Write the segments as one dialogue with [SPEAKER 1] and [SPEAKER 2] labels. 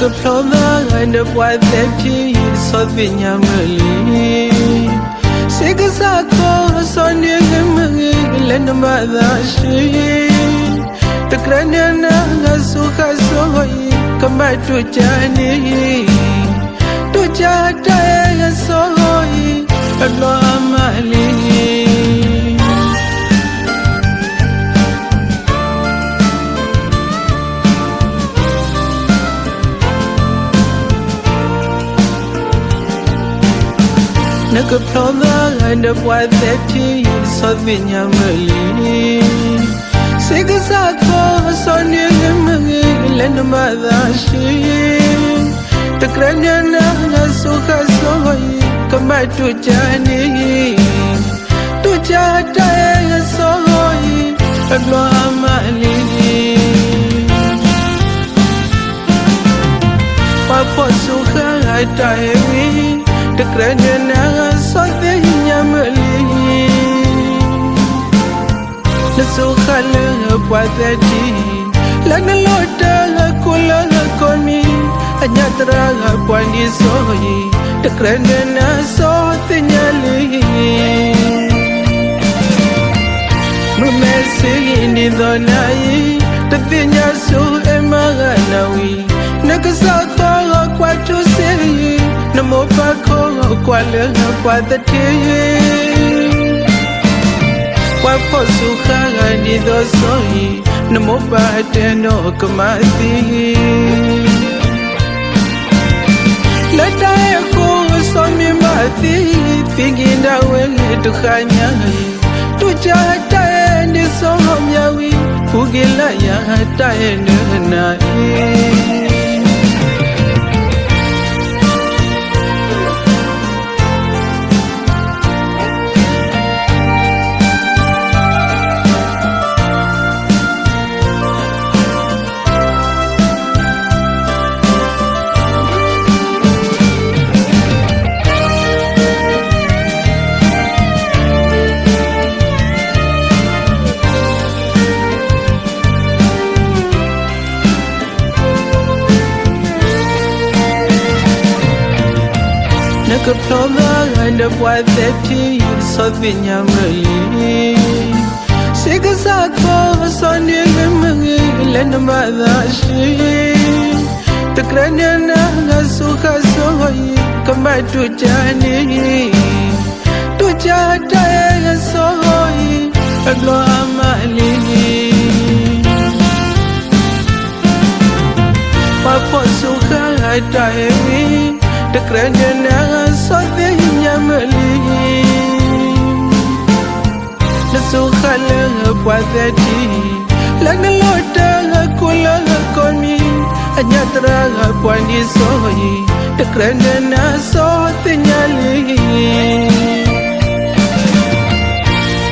[SPEAKER 1] Nagaploda and a white lefty, so vinyamali. Sigasako, Sonia, Lena Mother, she. The Granana, Suha Soy, come back to Johnny. To Jata, Soy, and no Amali. Nagaploda and a white lefty, so vinyamali. Sigasako, Sonia, Lena Mother, she. The Granana, Suha Soy, come back to Johnny. To Jata, Soy, and no Amali. Papa Suha, I die. The Granana, so vinyamali. The Suhala, Patati, Lana Lota, Kula, Komi, and Yatra, Pandi Soy, the Granana, so vinyali. Mumesi in the night, the Vinyasu, Emaganawi, Nagasaka, what to say. Namo pako kwale padati Wapo suha ni dosoi Namo pateno kamati Lata eko somi mati Pinginda wele tukanya Tujata ende somyawi Ugila ya hata ende nai Nagaploda and a white lefty, so vinyamali. Sigasako, Sonia, Lena Mother, she. The Granana, Suha Soy, come back to Johnny. To Jata, Soy, and no Amali. Papa Suha, I die. The Granana, so vinyamali. The Suhala, Patati, Lana Lota, Kula, Komi, and Yatra, Pandi Soy, the Granana, so vinyali.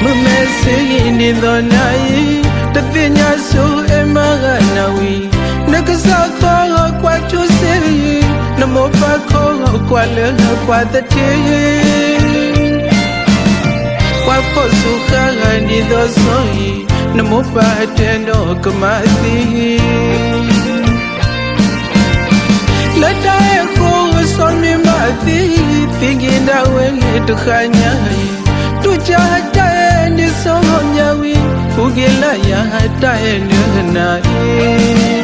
[SPEAKER 1] Mumesi in the night, the Vinyasu, Emaganawi, Nagasako, what to say. Namo pako kwale padati Wapo suha ni dosoi Namo pateno kamati Lata eko somi mati Pinginda wele tukanya Tujata ende somyawi Ugila ya hata ende nai